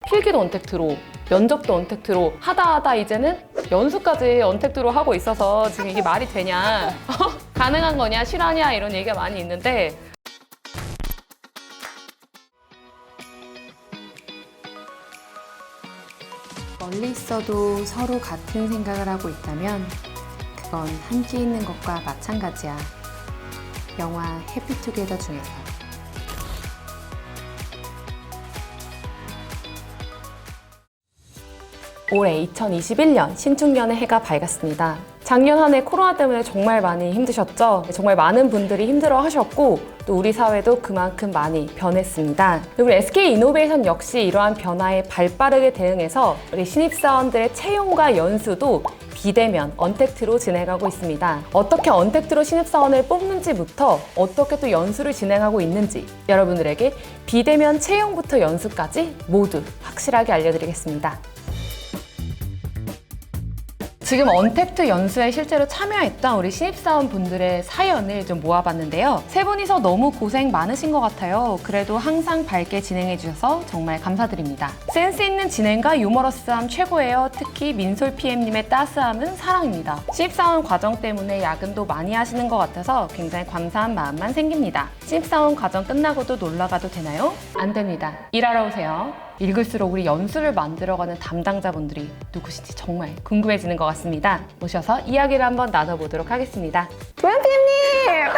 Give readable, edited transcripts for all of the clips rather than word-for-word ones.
필기도 언택트로, 면접도 언택트로 하다 이제는 연수까지 언택트로 하고 있어서 지금 이게 말이 되냐 가능한 거냐 실화냐 이런 얘기가 많이 있는데, 멀리 있어도 서로 같은 생각을 하고 있다면 그건 함께 있는 것과 마찬가지야. 영화 해피투게더 중에서. 올해 2021년 신축년의 해가 밝았습니다. 작년 한 해 코로나 때문에 정말 많이 힘드셨죠? 정말 많은 분들이 힘들어 하셨고 또 우리 사회도 그만큼 많이 변했습니다. 그리고 SK이노베이션 역시 이러한 변화에 발빠르게 대응해서 우리 신입사원들의 채용과 연수도 비대면, 언택트로 진행하고 있습니다. 어떻게 언택트로 신입사원을 뽑는지부터 어떻게 또 연수를 진행하고 있는지 여러분들에게 비대면 채용부터 연수까지 모두 확실하게 알려드리겠습니다. 지금 언택트 연수에 실제로 참여했던 우리 신입사원 분들의 사연을 좀 모아봤는데요. 세 분이서 너무 고생 많으신 것 같아요. 그래도 항상 밝게 진행해 주셔서 정말 감사드립니다. 센스 있는 진행과 유머러스함 최고예요. 특히 민솔 PM님의 따스함은 사랑입니다. 신입사원 과정 때문에 야근도 많이 하시는 것 같아서 굉장히 감사한 마음만 생깁니다. 신입사원 과정 끝나고도 놀러 가도 되나요? 안 됩니다. 일하러 오세요. 읽을수록 우리 연수를 만들어가는 담당자분들이 누구신지 정말 궁금해지는 것 같습니다. 모셔서 이야기를 한번 나눠보도록 하겠습니다. 고현PM님!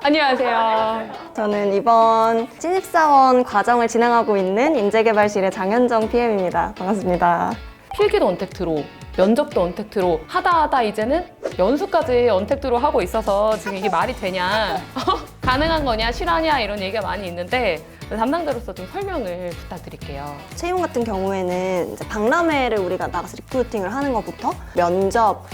안녕하세요. 저는 이번 신입사원 과정을 진행하고 있는 인재개발실의 장현정 PM입니다. 반갑습니다. 필기도 언택트로, 면접도 언택트로 하다 이제는 연수까지 언택트로 하고 있어서 지금 이게 말이 되냐 가능한 거냐 실화냐 이런 얘기가 많이 있는데, 담당자로서 좀 설명을 부탁드릴게요. 채용 같은 경우에는 이제 박람회를 우리가 나가서 리크루팅을 하는 것부터 면접,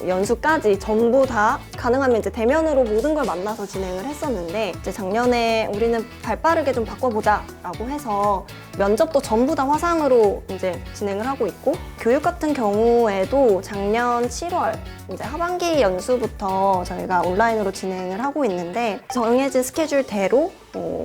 연수까지 전부 다 가능하면 이제 대면으로 모든 걸 만나서 진행을 했었는데, 이제 작년에 우리는 발빠르게 좀 바꿔보자라고 해서 면접도 전부 다 화상으로 이제 진행을 하고 있고, 교육 같은 경우에도 작년 7월 이제 하반기 연수부터 저희가 온라인으로 진행을 하고 있는데, 정해진 스케줄대로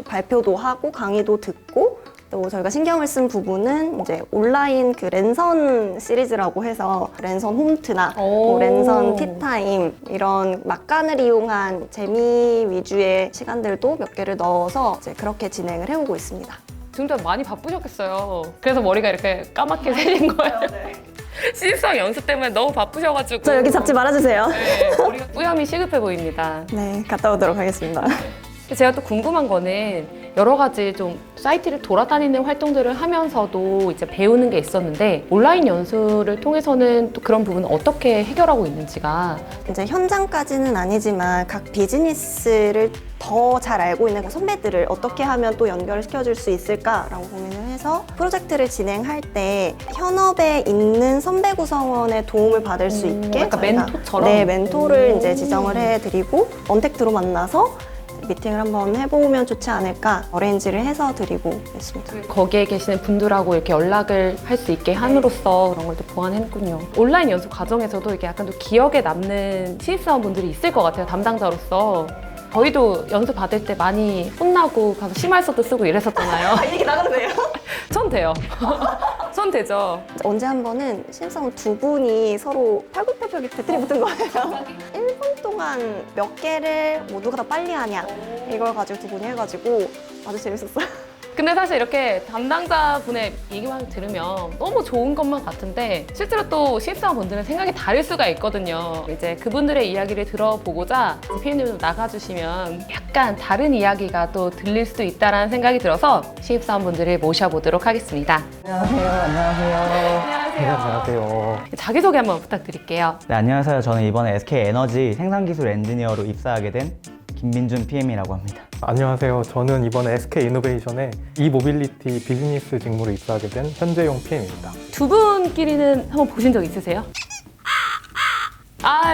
발표도 하고 강의도 듣고, 또 저희가 신경을 쓴 부분은 이제 온라인 그 랜선 시리즈라고 해서 랜선 홈트나 랜선 티타임 이런 막간을 이용한 재미 위주의 시간들도 몇 개를 넣어서 이제 그렇게 진행을 해오고 있습니다. 지금도 많이 바쁘셨겠어요. 그래서 머리가 이렇게 까맣게 새진 거예요. 신입사원 연수 때문에 너무 바쁘셔가지고. 저 여기 잡지 말아주세요. 네, 머리가 뿌염이 시급해 보입니다. 네, 갔다 오도록 하겠습니다. 제가 또 궁금한 거는 여러 가지 좀 사이트를 돌아다니는 활동들을 하면서도 이제 배우는 게 있었는데, 온라인 연수를 통해서는 또 그런 부분은 어떻게 해결하고 있는지가. 이제 현장까지는 아니지만 각 비즈니스를 더 잘 알고 있는 선배들을 어떻게 하면 또 연결을 시켜줄 수 있을까라고 고민을 해서 프로젝트를 진행할 때 현업에 있는 선배 구성원의 도움을 받을 수 있게 약간 멘토처럼? 네, 멘토를 이제 지정을 해드리고 언택트로 만나서 미팅을 한번 해보면 좋지 않을까 어레인지를 해서 드리고 있습니다. 거기에 계시는 분들하고 이렇게 연락을 할 수 있게 함으로써 그런 걸 또 보완했군요. 온라인 연수 과정에서도 이렇게 약간 또 기억에 남는 신입사원 분들이 있을 것 같아요, 담당자로서. 저희도 연수 받을 때 많이 혼나고 가서 심할서도 쓰고 이랬었잖아요. 이렇게 나가도 돼요? 손 돼요. 손 되죠. 언제 한 번은 신입사원 두 분이 서로 팔굽혀펴기 배틀이 붙은 거예요. 1분 동안 몇 개를 모두가 다 빨리 하냐 이걸 가지고 두 분이 해가지고 아주 재밌었어요. 근데 사실 이렇게 담당자분의 얘기만 들으면 너무 좋은 것만 같은데 실제로 또 신입사원 분들은 생각이 다를 수가 있거든요. 이제 그분들의 이야기를 들어보고자 PM님도 나가주시면 약간 다른 이야기가 또 들릴 수도 있다는 생각이 들어서 신입사원 분들을 모셔보도록 하겠습니다. 안녕하세요. 자기소개 한번 부탁드릴게요. 네, 안녕하세요. 저는 이번에 SK에너지 생산기술 엔지니어로 입사하게 된 김민준 PM이라고 합니다. 안녕하세요. 저는 이번에 SK이노베이션에 이모빌리티 비즈니스 직무로 입사하게 된 현재용 PM입니다. 두 분끼리는 한번 보신 적 있으세요?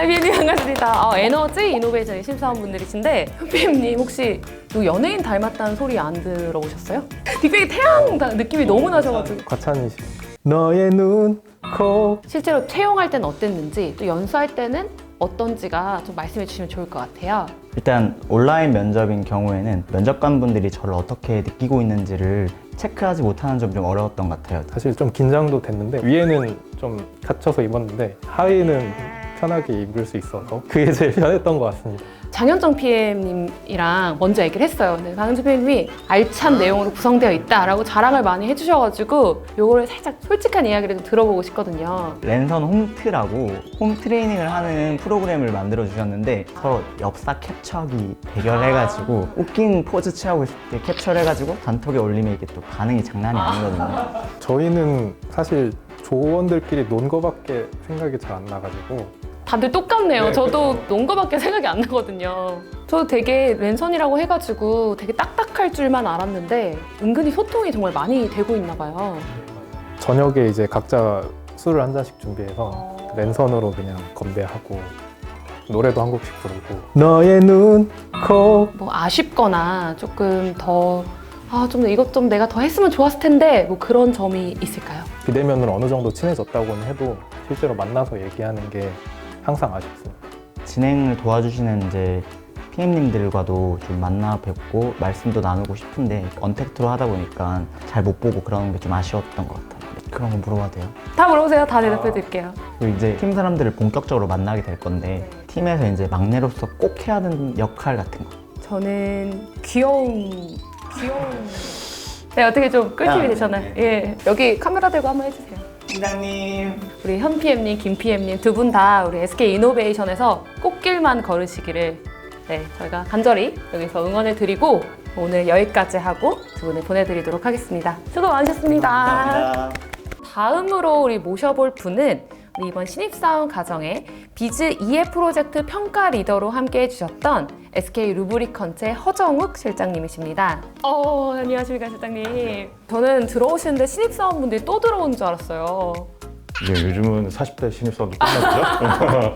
PM님 반갑습니다. 에너지 이노베이션 신사원분들이신데, PM님 혹시 또 연예인 닮았다는 소리 안 들어보셨어요? 빅뱅의 태양 느낌이 너무 나셔가지고. 과찬이시. 너의 눈, 코. 실제로 채용할 때는 어땠는지, 또 연수할 때는 어떤지가 좀 말씀해 주시면 좋을 것 같아요. 일단 온라인 면접인 경우에는 면접관분들이 저를 어떻게 느끼고 있는지를 체크하지 못하는 점 좀 어려웠던 것 같아요. 사실 좀 긴장도 됐는데 위에는 좀 갇혀서 입었는데 하의는 편하게 입을 수 있어서 그게 제일 편했던 것 같습니다. 장현정 PM님이랑 먼저 얘기를 했어요. 근데 장현정 PM님이 알찬 내용으로 구성되어 있다라고 자랑을 많이 해주셔가지고 요거를 살짝 솔직한 이야기를 좀 들어보고 싶거든요. 랜선 홈트라고 홈 트레이닝을 하는 프로그램을 만들어 주셨는데 서로 엽사 캡처하기 대결해가지고 웃긴 포즈 취하고 있을 때 캡처를 해가지고 단톡에 올리면 이게 또 반응이 장난이 아니거든요. 저희는 사실 조원들끼리 논 거밖에 생각이 잘 안 나가지고 다들 똑같네요. 저도 논 거밖에 생각이 안 나거든요. 저도 되게 랜선이라고 해가지고 되게 딱딱할 줄만 알았는데 은근히 소통이 정말 많이 되고 있나 봐요. 저녁에 이제 각자 술을 한 잔씩 준비해서 랜선으로 그냥 건배하고 노래도 한 곡씩 부르고 너의 눈, 코 뭐 아쉽거나 조금 더 좀 이것 좀 내가 더 했으면 좋았을 텐데 뭐 그런 점이 있을까요? 비대면으로 어느 정도 친해졌다고는 해도 실제로 만나서 얘기하는 게 항상 아쉽습니다. 진행을 도와주시는 이제 PM님들과도 좀 만나 뵙고 말씀도 나누고 싶은데 언택트로 하다 보니까 잘 못 보고 그러는 게 좀 아쉬웠던 것 같아요. 그런 거 물어봐도 돼요? 다 물어보세요. 다 대답해 드릴게요. 그리고 이제 팀 사람들을 본격적으로 만나게 될 건데 팀에서 이제 막내로서 꼭 해야 하는 역할 같은 거. 저는 귀여운 네, 어떻게 좀 꿀팁이 되셨나요? 예, 여기 카메라 대고 한번 해주세요. 팀장님. 우리 현 PM님, 김 PM님 두 분 다 우리 SK 이노베이션에서 꽃길만 걸으시기를 저희가 간절히 여기서 응원을 드리고 오늘 여기까지 하고 두 분을 보내드리도록 하겠습니다. 수고 많으셨습니다. 감사합니다. 다음으로 우리 모셔볼 분은 우리 이번 신입사원 과정에 비즈 2회 프로젝트 평가 리더로 함께 해주셨던 SK 루브리컨츠의 허정욱 실장님이십니다. 안녕하십니까 실장님. 저는 들어오시는데 신입사원분들이 또 들어오는 줄 알았어요. 네, 요즘은 40대 신입사원도 끝났죠?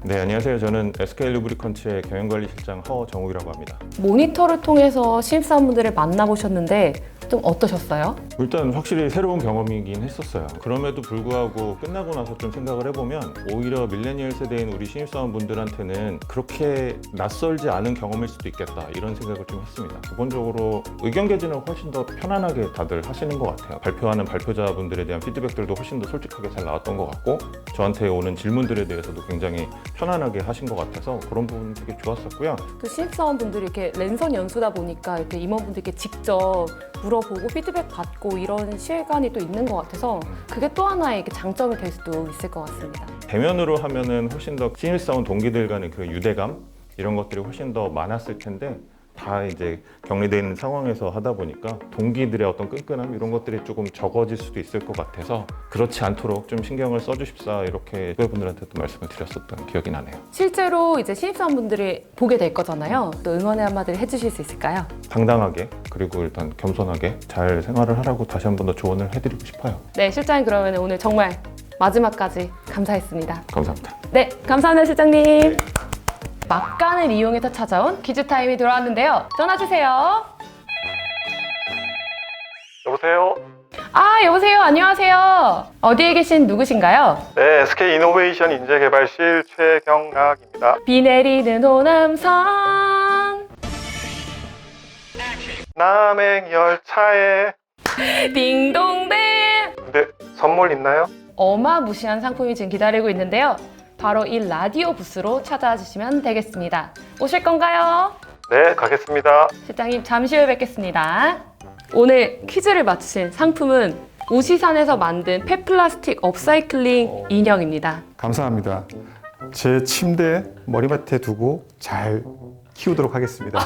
네, 안녕하세요. 저는 SK 루브리컨츠의 경영관리실장 허정욱이라고 합니다. 모니터를 통해서 신입사원분들을 만나보셨는데 좀 어떠셨어요? 일단 확실히 새로운 경험이긴 했었어요. 그럼에도 불구하고 끝나고 나서 좀 생각을 해보면 오히려 밀레니얼 세대인 우리 신입사원분들한테는 그렇게 낯설지 않은 경험일 수도 있겠다 이런 생각을 좀 했습니다. 기본적으로 의견 개진을 훨씬 더 편안하게 다들 하시는 것 같아요. 발표하는 발표자분들에 대한 피드백들도 훨씬 더 솔직하게 잘 나왔던 것 같고 저한테 오는 질문들에 대해서도 굉장히 편안하게 하신 것 같아서 그런 부분 되게 좋았었고요. 또 신입사원분들이 이렇게 랜선 연수다 보니까 이렇게 임원분들께 직접 물어보고 피드백 받고 이런 시간이 또 있는 것 같아서 그게 또 하나의 이렇게 장점이 될 수도 있을 것 같습니다. 대면으로 하면은 훨씬 더 신입사원 동기들 간의 그 유대감 이런 것들이 훨씬 더 많았을 텐데 다 이제 격리되어 있는 상황에서 하다 보니까 동기들의 어떤 끈끈함 이런 것들이 조금 적어질 수도 있을 것 같아서 그렇지 않도록 좀 신경을 써주십사 이렇게 후배분들한테도 말씀을 드렸었던 기억이 나네요. 실제로 이제 신입사원분들이 보게 될 거잖아요. 또 응원의 한마디를 해주실 수 있을까요? 당당하게 그리고 일단 겸손하게 잘 생활을 하라고 다시 한 번 더 조언을 해드리고 싶어요. 네, 실장님 그러면 오늘 정말 마지막까지 감사했습니다. 감사합니다. 네, 감사합니다 실장님. 막간을 이용해서 찾아온 퀴즈 타임이 돌아왔는데요. 전화 주세요. 여보세요? 여보세요. 안녕하세요. 어디에 계신 누구신가요? 네, SK 이노베이션 인재개발실 최경락입니다. 비 내리는 호남선 남행열차에 딩동댕. 근데 선물 있나요? 어마무시한 상품이 지금 기다리고 있는데요. 바로 이 라디오 부스로 찾아와 주시면 되겠습니다. 오실 건가요? 네, 가겠습니다. 실장님 잠시 후에 뵙겠습니다. 오늘 퀴즈를 맞추신 상품은 우시산에서 만든 폐플라스틱 업사이클링 인형입니다. 감사합니다. 제 침대 머리맡에 두고 잘 키우도록 하겠습니다.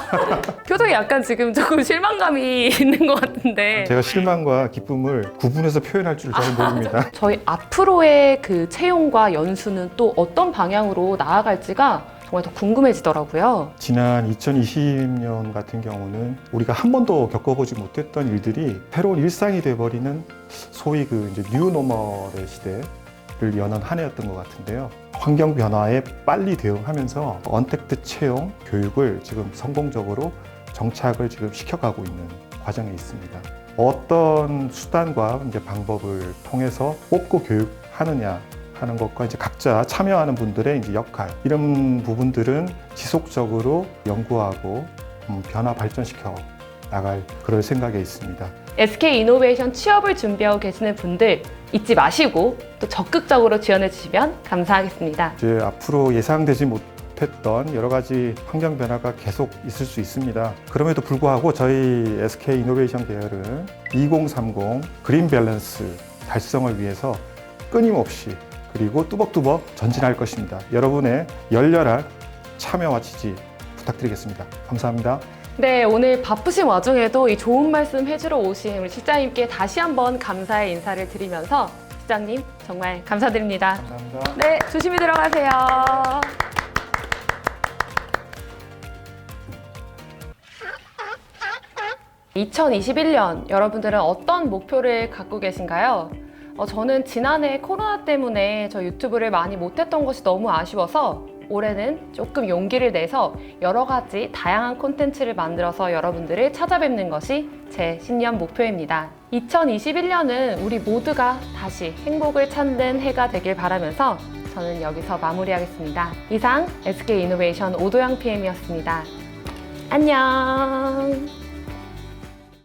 표정이 약간 지금 조금 실망감이 있는 것 같은데 제가 실망과 기쁨을 구분해서 표현할 줄 잘 모릅니다. 저희 앞으로의 그 채용과 연수는 또 어떤 방향으로 나아갈지가 정말 더 궁금해지더라고요. 지난 2020년 같은 경우는 우리가 한 번도 겪어보지 못했던 일들이 새로운 일상이 돼버리는 소위 그 이제 뉴노멀의 시대를 여는 한 해였던 것 같은데요. 환경 변화에 빨리 대응하면서 언택트 채용 교육을 지금 성공적으로 정착을 지금 시켜가고 있는 과정에 있습니다. 어떤 수단과 이제 방법을 통해서 뽑고 교육하느냐 하는 것과 이제 각자 참여하는 분들의 이제 역할 이런 부분들은 지속적으로 연구하고 변화 발전시켜 나갈 그럴 생각에 있습니다. SK 이노베이션 취업을 준비하고 계시는 분들 잊지 마시고 또 적극적으로 지원해 주시면 감사하겠습니다. 이제 앞으로 예상되지 못했던 여러 가지 환경 변화가 계속 있을 수 있습니다. 그럼에도 불구하고 저희 SK 이노베이션 계열은 2030 그린 밸런스 달성을 위해서 끊임없이 그리고 뚜벅뚜벅 전진할 것입니다. 여러분의 열렬한 참여와 지지 부탁드리겠습니다. 감사합니다. 네, 오늘 바쁘신 와중에도 이 좋은 말씀 해주러 오신 우리 실장님께 다시 한번 감사의 인사를 드리면서 실장님 정말 감사드립니다. 감사합니다. 네, 조심히 들어가세요. (2021년) 여러분들은 어떤 목표를 갖고 계신가요? 저는 지난해 코로나 때문에 저 유튜브를 많이 못했던 것이 너무 아쉬워서 올해는 조금 용기를 내서 여러 가지 다양한 콘텐츠를 만들어서 여러분들을 찾아뵙는 것이 제 신년 목표입니다. 2021년은 우리 모두가 다시 행복을 찾는 해가 되길 바라면서 저는 여기서 마무리하겠습니다. 이상 SK 이노베이션 오도영 PM이었습니다. 안녕.